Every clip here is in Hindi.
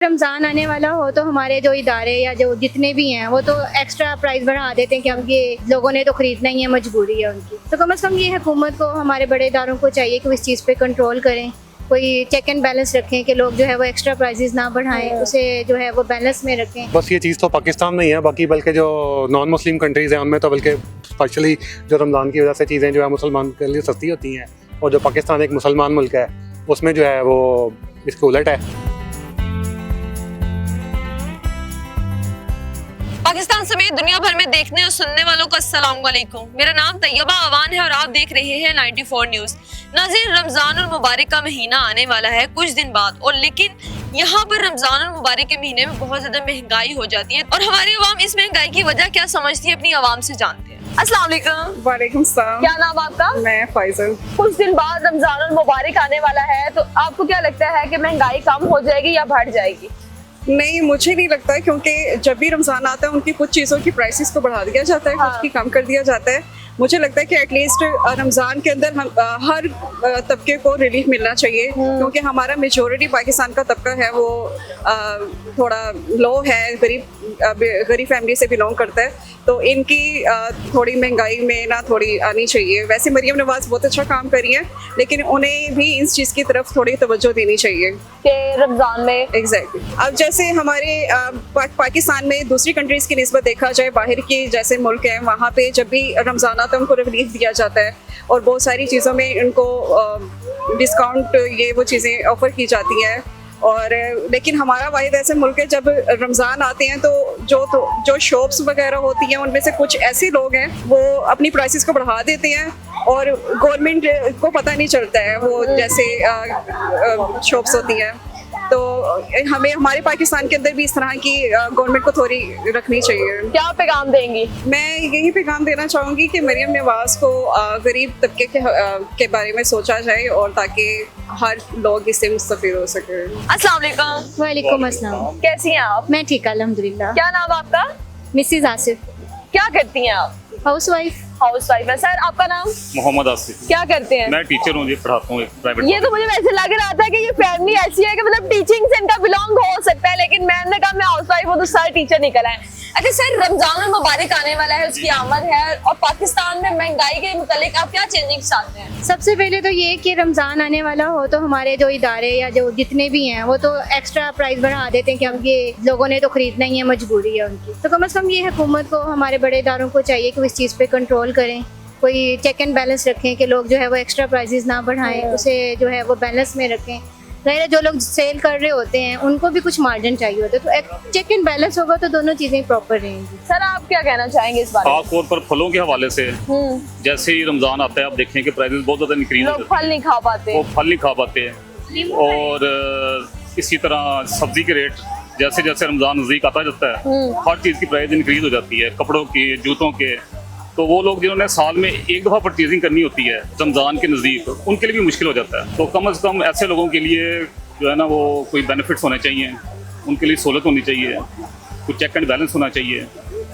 रमज़ान आने वाला हो तो हमारे जो इदारे या जो जितने भी हैं वो तो एक्स्ट्रा प्राइस बढ़ा देते हैं कि अब ये लोगों ने तो ख़रीदना ही है, मजबूरी है उनकी। तो कम से कम ये हुकूमत को, हमारे बड़े इदारों को चाहिए कि वो इस चीज़ पे कंट्रोल करें, कोई चेक एंड बैलेंस रखें कि लोग जो है वो एक्स्ट्रा प्राइसेस ना बढ़ाएं, उसे जो है वो बैलेंस में रखें। बस ये चीज़ तो पाकिस्तान में ही है, बाकी बल्कि जो नॉन मुस्लिम कंट्रीज़ हैं उनमें तो बल्कि स्पेशली जो रमज़ान की वजह से चीज़ें जो है मुसलमान के लिए सस्ती होती हैं, और जो पाकिस्तान एक मुसलमान मुल्क है उसमें जो है वो इसके उलट है। पाकिस्तान समेत दुनिया भर में देखने और सुनने वालों को अस्सलाम वालेकुम। मेरा नाम तैयबा अवान है और आप देख रहे हैं 94 न्यूज़। नाज़रीन, रमज़ान और मुबारक का महीना आने वाला है कुछ दिन बाद, और लेकिन यहाँ पर रमज़ान और मुबारक के महीने में बहुत ज़्यादा महंगाई हो जाती है, और हमारी अवाम इस महंगाई की वजह क्या समझती है अपनी अवाम से जानते हैं। अस्सलाम वालेकुम। वालेकुम सलाम। क्या नाम आपका? मैं फाइजल। कुछ दिन बाद रमज़ान और मुबारक आने वाला है, तो आपको क्या लगता है कि महंगाई कम हो जाएगी या बढ़ जाएगी? नहीं, मुझे नहीं लगता है, क्योंकि जब भी रमज़ान आता है उनकी कुछ चीज़ों की प्राइसेस को बढ़ा दिया जाता है, कुछ की कम कर दिया जाता है। मुझे लगता है कि एटलीस्ट रमज़ान के अंदर हम हर तबके को रिलीफ मिलना चाहिए, क्योंकि हमारा मेजॉरिटी पाकिस्तान का तबका है वो थोड़ा लो है, गरीब फैमिली से बिलोंग करता है, तो इनकी थोड़ी महंगाई में ना थोड़ी आनी चाहिए। वैसे मरियम नवाज बहुत अच्छा काम कर रही है, लेकिन उन्हें भी इस चीज़ की तरफ थोड़ी तवज्जो देनी चाहिए कि रमज़ान में एग्जैक्टली अब जैसे हमारे पाकिस्तान में दूसरी कंट्रीज़ की निस्बत देखा जाए, बाहर के जैसे मुल्क हैं, वहाँ पे जब भी रमज़ान आता है उनको रिलीफ दिया जाता है, और बहुत सारी चीज़ों में उनको डिस्काउंट ये वो चीज़ें ऑफ़र की जाती हैं। और लेकिन हमारा वाहिद ऐसे मुल्क है, जब रमज़ान आते हैं तो जो शॉप्स वगैरह होती हैं उनमें से कुछ ऐसे लोग हैं वो अपनी प्राइसेस को बढ़ा देते हैं, और गवर्नमेंट को पता नहीं चलता है वो जैसे शॉप्स होती हैं। तो हमें हमारे पाकिस्तान के अंदर भी इस तरह की गवर्नमेंट को थोड़ी रखनी चाहिए। क्या पैगाम देंगी? मैं यही पैगाम देना चाहूँगी कि मरियम नवाज को गरीब तबके के बारे में सोचा जाए, और ताकि हर लोग इससे मुस्तफिद हो सके। अस्सलाम वालेकुम। वालेकुम अस्सलाम। कैसी हैं आप? मैं ठीक, अल्हम्दुलिल्लाह। क्या नाम आपका? मिसिज आसिफ। क्या करती हैं आप? हाउसवाइफ। हाउसवाइफ है। सर, आपका नाम? मोहम्मद आसिफ। क्या करते हैं? मैं टीचर हूँ, ये पढ़ाता हूँ एक प्राइवेट। ये तो मुझे वैसे लग रहा था कि ये फैमिली ऐसी है कि मतलब टीचिंग से इनका बिलोंग हो सकता है, लेकिन मैंने कहा मैं हाउसवाइफ हूँ तो सर टीचर निकल आए। अच्छा सर, रमजान और मुबारक आने वाला है, उसकी आमद है, और पाकिस्तान में महंगाई के मुतालिक आप क्या चेंजिंग चाहते हैं? सबसे पहले तो ये कि रमज़ान आने वाला हो तो हमारे जो इदारे या जो जितने भी हैं वो तो एक्स्ट्रा प्राइस बढ़ा देते हैं कि अब ये लोगों ने तो ख़रीदना ही है, मजबूरी है उनकी। तो कम से कम ये हुकूमत को, हमारे बड़े इदारों को चाहिए कि वो इस चीज़ पे कंट्रोल करें, कोई चेक एंड बैलेंस रखें कि लोग जो है वो एक्स्ट्रा प्राइसेस ना बढ़ाएं, उसे जो है वो बैलेंस में रखें। ज़ाहिर है जो लोग सेल कर रहे होते हैं उनको भी कुछ मार्जिन चाहिए होता है, तो एक चेक एंड बैलेंस होगा तो दोनों चीज़ें प्रॉपर रहेंगी। सर, आप क्या कहना चाहेंगे इस बारे में? खास तौर पर फलों के हवाले से जैसे ही रमजान आता है आप देखें कि प्राइसेस बहुत ज़्यादा इंक्रीज हो लोग जाते फल नहीं खा पाते, हैं, वो फल नहीं खा पाते हैं। और इसी तरह सब्जी के रेट जैसे जैसे रमजान नज़दीक आता जाता है हर चीज़ की प्राइस इंक्रीज हो जाती है, कपड़ों की, जूतों के। तो वो लोग जिन्होंने साल में एक दफ़ा परचेजिंग करनी होती है रमज़ान के नज़दीक, उनके लिए भी मुश्किल हो जाता है। तो कम से कम ऐसे लोगों के लिए जो है ना वो कोई बेनिफिट्स होने चाहिए, उनके लिए सहूलत होनी चाहिए, कुछ चेक एंड बैलेंस होना चाहिए।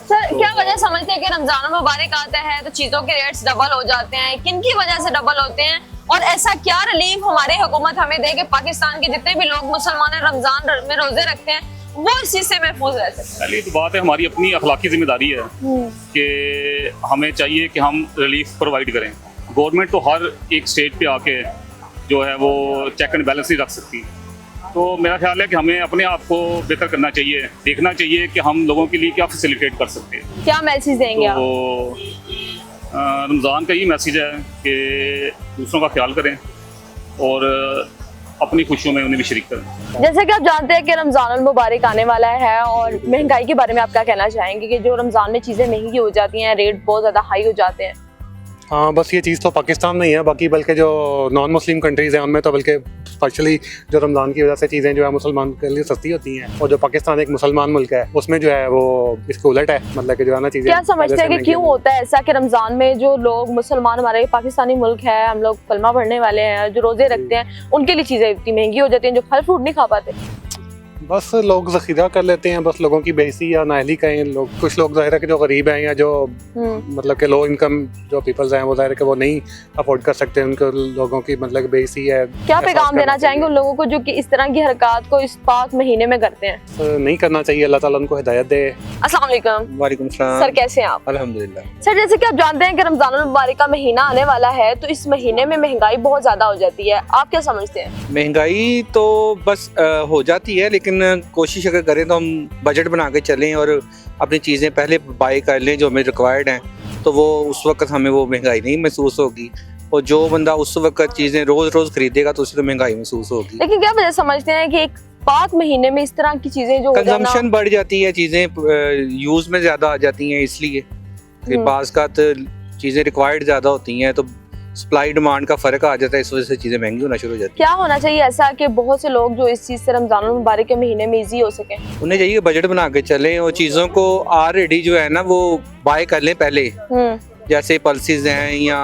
सर क्या वजह समझते हैं कि रमजान मुबारक आता है तो चीज़ों के रेट्स डबल हो जाते हैं? किन की वजह से डबल होते हैं, और ऐसा क्या रिलीफ हमारी हुकूमत हमें दे कि पाकिस्तान के जितने भी लोग मुसलमान रमजान में रोजे रखते हैं वो इस चीज़ से महफूज रह सकें? पहली तो बात है हमारी अपनी अखलाकी जिम्मेदारी है कि हमें चाहिए कि हम रिलीफ प्रोवाइड करें। गवर्नमेंट तो हर एक स्टेट पे आके जो है वो चेक एंड बैलेंस नहीं रख सकती। तो मेरा ख्याल है कि हमें अपने आप को बेहतर करना चाहिए, देखना चाहिए कि हम लोगों के लिए क्या फैसिलिटेट कर सकते हैं। क्या मैसेज देंगे आप? तो रमज़ान का ये मैसेज है कि दूसरों का ख्याल करें और अपनी खुशियों में उन्हें भी शरीक करें। जैसे कि आप जानते हैं कि रमजान मुबारक आने वाला है, और महंगाई के बारे में आप क्या कहना चाहेंगे कि जो रमजान में चीज़ें महंगी हो जाती हैं, रेट बहुत ज़्यादा हाई हो जाते हैं? हाँ, बस ये चीज़ तो पाकिस्तान में ही है, बाकी बल्कि जो नॉन मुस्लिम कंट्रीज़ हैं उनमें तो बल्कि स्पेशली जो रमज़ान की वजह से चीज़ें जो है मुसलमान के लिए सस्ती होती हैं, और जो पाकिस्तान एक मुसलमान मुल्क है उसमें जो है वो इसके उलट है, मतलब कि जो है ना चीज़ें। क्या समझते हैं कि क्यों होता है ऐसा कि रमजान में जो लोग मुसलमान, हमारे पाकिस्तानी मुल्क है, हम लोग कलमा पढ़ने वाले हैं, जो रोजे रखते हैं, उनके लिए चीज़ें इतनी महंगी हो जाती हैं, जो फल फ्रूट नहीं खा पाते? बस लोग ज़ख़ीरा कर लेते हैं, बस लोगों की बेइज्जती या नाअहली कहें लोग। कुछ लोग ज़ाहिर है कि जो गरीब हैं या जो मतलब कि लो इनकम जो पीपल्स हैं वो ज़ाहिर है कि वो नहीं अफोर्ड कर सकते, उनको लोगों की मतलब बेइज्जती है। क्या पैगाम देना चाहेंगे उन लोगों को जो कि इस तरह की हरकत को इस पाक महीने में करते हैं? नहीं करना चाहिए, अल्लाह ताला उनको हिदायत दे। अस्सलाम वालेकुम। वालेकुम सलाम। सर कैसे हैं आप? अल्हम्दुलिल्लाह। सर जैसे कि आप जानते हैं कि रमजानुल मुबारक का महीना आने वाला है, तो इस महीने में महंगाई बहुत ज्यादा हो जाती है, आप क्या समझते हैं? महंगाई तो बस हो जाती है, लेकिन कोशिश अगर करें तो हम बजट बना के चलें और अपनी चीज़ें पहले बाय कर लें जो हमें रिक्वायर्ड हैं, तो वो उस वक्त हमें वो महंगाई नहीं महसूस होगी। और जो बंदा उस वक्त चीज़ें रोज़ रोज़ खरीदेगा तो उसे तो महंगाई महसूस होगी। लेकिन क्या वजह समझते हैं कि एक पाक महीने में इस तरह की चीजें जो हो जाना- कंजम्पशन बढ़ जाती है, चीज़ें यूज़ में ज़्यादा आ जाती हैं, इसलिए कि बाज़ का चीज़ें रिक्वायर्ड ज़्यादा होती हैं, तो सप्लाई डिमांड का फ़र्क आ जाता है, इस वजह से चीज़ें महंगी होना शुरू हो जाती क्या होना चाहिए ऐसा कि बहुत से लोग जो इस चीज से रमजानुल मुबारक के महीने में इजी हो सके? हैं। उन्हें चाहिए बजट बना के चलें और चीज़ों को ऑलरेडी जो है ना वो बाय कर लें पहले। जैसे पल्सेस हैं या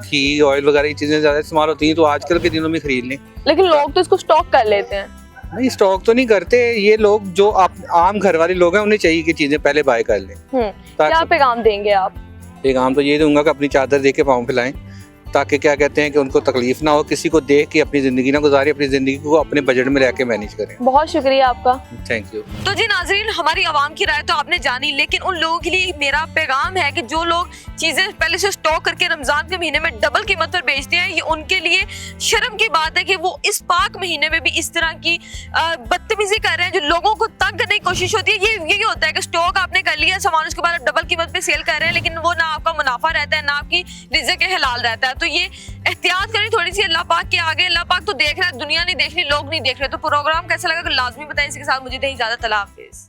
घी ऑयल वगैरह, चीज़ें ज़्यादा इस्तेमाल होती हैं तो आजकल के दिनों में खरीद लें। लेकिन लोग तो इसको स्टॉक कर लेते हैं। नहीं, स्टॉक तो नहीं करते ये लोग, जो आम घर वाले लोग हैं उन्हें चाहिए कि चीज़ें पहले बाय कर लें। क्या पैगाम देंगे आप? पैगाम तो ये दूंगा कि अपनी चादर दे के पाँव फैलाएं, ताकि क्या कहते हैं कि उनको तकलीफ ना हो, किसी को देख के अपनी ज़िंदगी ना गुजारे, अपनी ज़िंदगी को अपने बजट में रह के मैनेज करें। बहुत शुक्रिया आपका। Thank you. तो जी नाजरीन, हमारी आवाम की राय तो आपने जानी, लेकिन उन लोगों के लिए मेरा पैगाम है कि जो लोग चीजें पहले से स्टॉक करके रमजान के महीने में डबल कीमत पर बेचते हैं, ये उनके लिए शर्म की बात है कि वो इस पाक महीने में भी इस तरह की बदतमीजी कर रहे हैं, जो लोगों को तंग करने की कोशिश होती है। ये यही होता है कि स्टॉक आपने कर लिया सामान, उसके बाद आप डबल कीमत पे सेल कर रहे हैं, लेकिन वो ना आपका मुनाफा रहता है ना आपकी रिज़्क़ हलाल रहता है। तो ये एहतियात करें थोड़ी सी, अल्लाह पाक के आगे। अल्लाह पाक तो देख रहा है, दुनिया नहीं देख रही, लोग नहीं देख रहे। तो प्रोग्राम कैसा लगा लाजमी बताएं। इसके साथ मुझे दे इजाजत, अल्लाह हाफिज।